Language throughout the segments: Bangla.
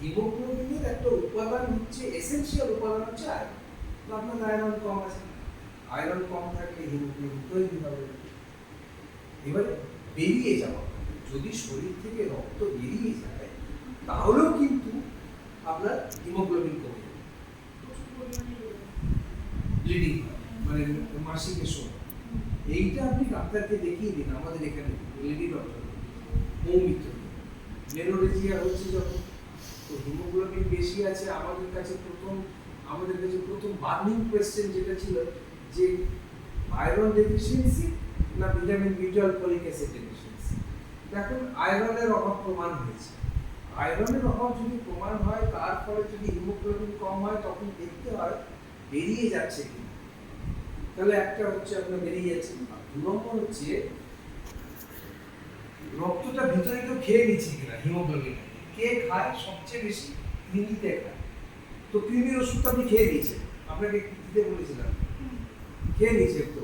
হিমোগ্লোবিনের একটা উপাদান হচ্ছে, এসেনশিয়াল উপাদান হচ্ছে আয়রন। তো আপনার আয়রন কম আছে, আয়রন কম থাকলে হিমোগ্লোবিন তৈরি হবে। এবারে বেরিয়ে যাওয়া, যদি শরীর থেকে রক্ত বেরিয়ে যায় তাহলেও কিন্তু আপনার হিমোগ্লোবিন কমে যাবে, ব্লিডিং মানে মাসিকের সময়। এইটা আপনি ডাক্তারকে দেখিয়ে দিন, আমাদের এখানে লেডি ডক্টর মৌমিত্র মেনোরেজিয়া হচ্ছে যখন, তো হিমোগ্লোবিন বেশি আছে। আমাদের কাছে প্রথম বার্নিং কোয়েশ্চেন যেটা ছিল যে আয়রন ডেফিসিয়েন্সি না ভিটামিন বি12 ফলিক অ্যাসিড ডেফিসিয়েন্সি। এখন আয়রনের অভাব প্রমাণ হয়েছে। আয়রনের অভাব যদি প্রমাণ হয়, তার ফলে যদি হিমোগ্লোবিন কম হয়, তখন দেখতে হয় বেরিয়ে যাচ্ছে কি। তাহলে একটা হচ্ছে আপনার বেরিয়ে যাচ্ছে, দু নম্বর হচ্ছে রক্তটা ভিতরে কেউ খেয়ে নিচ্ছে কিনা হিমোগ্লোবিন। কে খায় সবচেয়ে বেশি? কৃমিতে খায়। তো কৃমির ওষুধটা আপনি খেয়ে নিয়েছেন, আপনাকে দিতে বলেছিলাম, খেয়ে নিয়েছে, তো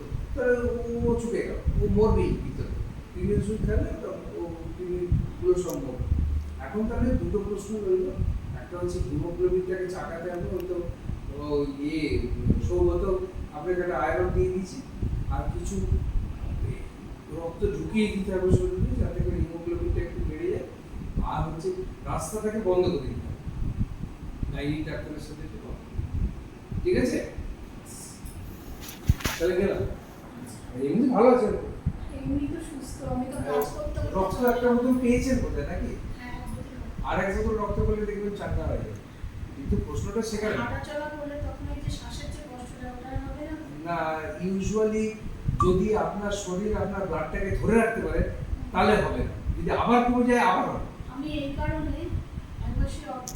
ও চুকে গেল, ও মরবেই ভিতরে। কৃমির ওষুধ খেলে ও কৃমিগুলো সম্ভব। এখন তাহলে দুটো প্রশ্ন রইল, একটা হচ্ছে হিমোগ্লোবিনটাকে চাকাতে হবে, ওই তো সৌগত আপনাকে একটা আয়রন দিয়ে দিচ্ছি, আর কিছু রক্ত ঢুকিয়ে দিতে হবে শরীরে যাতে করে হিমোগ্লোবিনটা একটু বেড়ে যায়। আর হচ্ছে রাস্তাটাকে বন্ধ করে দিতে হবে, ডাইনি ডাক্তারের সাথে একটু কথা। ঠিক আছে, তাহলে গেলাম। এমনি ভালো আছে, এমনি তো সুস্থ, আমি তো কাজ করতে করতে রক্ত একটা মতন পেয়েছেন বোধহয় নাকি? হ্যাঁ, আর এক বোতল রক্ত করলে দেখবেন চাঙ্গা হয়ে যাবে। কিন্তু প্রশ্নটা সেখানে হাঁটাচলা করলে তখন এই যে শ্বাসের যে কষ্টটা ওটা হবে না? না, ইউজুয়ালি যদি আপনার শরীর আপনার ব্লাডটাকে ধরে রাখতে পারে তাহলে হবে না, যদি আবার কমে যায় আবার হবে। আমি এই কারণে